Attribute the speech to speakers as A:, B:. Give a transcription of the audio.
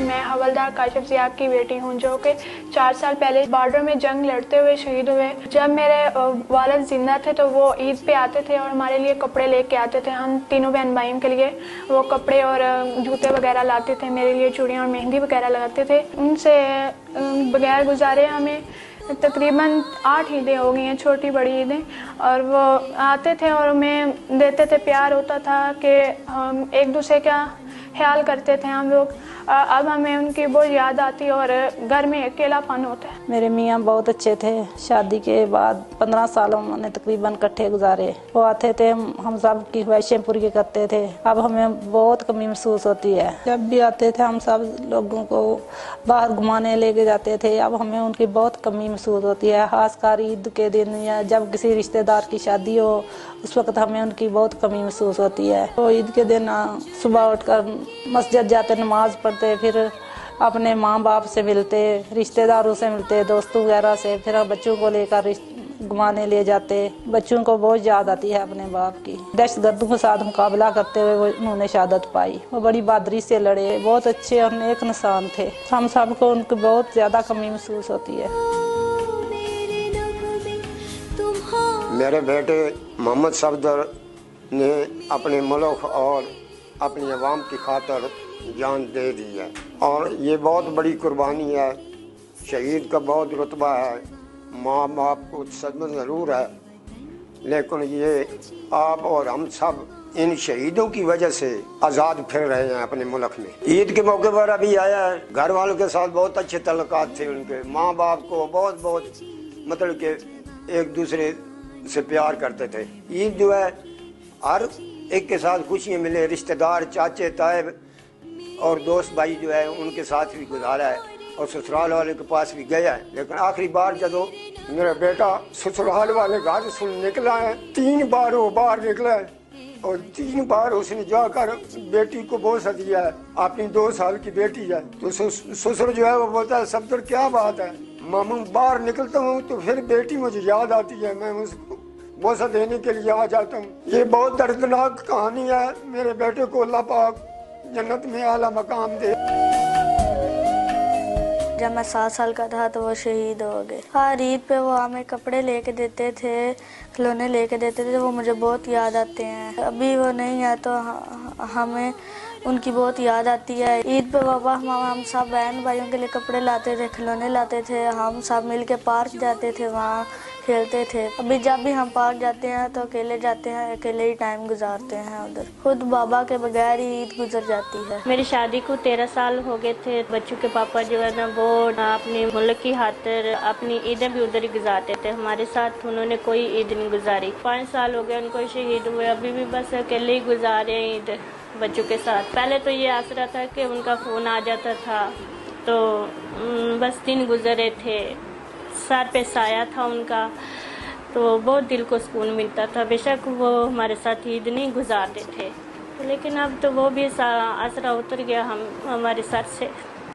A: मैं हवलदार काशिफ ज़िया की बेटी हूँ, जो कि 4 साल पहले बॉर्डर में जंग लड़ते हुए शहीद हुए। जब मेरे वालिद ज़िंदा थे तो वो ईद पे आते थे और हमारे लिए कपड़े लेके आते थे। हम तीनों बहन भाइयों के लिए वो कपड़े और जूते वगैरह लाते थे, मेरे लिए चूड़ियाँ और मेहंदी वगैरह लगाते थे। उनसे बगैर गुजारे हमें तकरीबन 8 ईदें हो गई हैं, छोटी बड़ी ईदें, और वो आते थे और हमें देते थे। प्यार होता था कि हम एक दूसरे का ख्याल करते थे हम लोग। अब हमें उनकी बहुत याद आती और घर में अकेलापन होता है।
B: मेरे मियाँ बहुत अच्छे थे। शादी के बाद 15 साल उन्होंने तकरीबन इकट्ठे गुजारे। वो आते थे, हम सब की ख्वाहिशें पूरी करते थे। अब हमें बहुत कमी महसूस होती है। जब भी आते थे हम सब लोगों को बाहर घुमाने लेके जाते थे। अब हमें उनकी बहुत कमी महसूस होती है, खासकर ईद के दिन या जब किसी रिश्तेदार की शादी हो, उस वक्त हमें उनकी बहुत कमी महसूस होती है। तो ईद के दिन सुबह उठकर मस्जिद जाते, नमाज पढ़ते, फिर अपने माँ बाप से मिलते, रिश्तेदारों से मिलते, दोस्तों वगैरह से, फिर बच्चों को लेकर घुमाने ले जाते। बच्चों को बहुत याद आती है अपने बाप की। दहशतगर्दों के साथ मुकाबला करते हुए उन्होंने शहादत पाई। वो बड़ी बहादुरी से लड़े, बहुत अच्छे और नेक इंसान थे। हम सबको उनकी बहुत ज़्यादा कमी महसूस होती है।
C: मेरे बेटे मोहम्मद सफदर ने अपने मुल्क और अपनी आवाम की खातिर जान दे दी है और ये बहुत बड़ी कुर्बानी है। शहीद का बहुत रुतबा है, माँ बाप को सदमा ज़रूर है, लेकिन ये आप और हम सब इन शहीदों की वजह से आज़ाद फिर रहे हैं अपने मुल्क में। ईद के मौके पर अभी आया है, घर वालों के साथ बहुत अच्छे तल्लुकात थे उनके। माँ बाप को बहुत मतलब कि एक दूसरे से प्यार करते थे। ईद जो है हर एक के साथ खुशियाँ मिले, रिश्तेदार, चाचे, ताए और दोस्त भाई जो है उनके साथ भी गुजारा है और ससुराल वाले के पास भी गया है। लेकिन आखिरी बार जब मेरा बेटा ससुराल वाले घर से निकला है, 3 बार वो बाहर निकला है और 3 बार उसने जाकर बेटी को बोसा दिया है। अपनी 2 साल की बेटी है तो ससुर जो है वो बोलता है, सफदर क्या बात है, मामू बाहर निकलता हूँ तो फिर बेटी मुझे याद आती है, मैं उसको बोसा देने के लिए आ जाता हूँ। ये बहुत दर्दनाक कहानी है। मेरे बेटे को अल्लाह पाक जन्नत में आला मकाम दे।
D: जब मैं 7 साल का था तो वो शहीद हो गए। हर ईद पे वो हमें कपड़े लेके देते थे, खिलौने लेके देते थे, वो मुझे बहुत याद आते हैं। अभी वो नहीं है तो हमें उनकी बहुत याद आती है। ईद पे पापा हम सब बहन भाइयों के लिए कपड़े लाते थे, खिलौने लाते थे, हम सब मिल के पार्क जाते थे, वहाँ खेलते थे। अभी जब भी हम पार्क जाते हैं तो अकेले जाते हैं, अकेले ही टाइम गुजारते हैं उधर। खुद बाबा के बगैर ही ईद गुजर जाती है।
E: मेरी शादी को 13 साल हो गए थे। बच्चों के पापा जो है ना वो अपने मुल्क की खातिर अपनी ईदें भी उधर ही गुजारते थे। हमारे साथ उन्होंने कोई ईद नहीं गुजारी। 5 साल हो गए उनको शहीद हुए, अभी भी बस अकेले ही गुजारे ईद बच्चों के साथ। पहले तो ये आसरा था कि उनका फ़ोन आ जाता था तो बस दिन गुजरे थे, सर पे साया था उनका, तो बहुत दिल को सुकून मिलता था। बेशक वो हमारे साथ ईद नहीं गुजारते थे, लेकिन अब तो वो भी आसरा उतर गया हमारे सर से।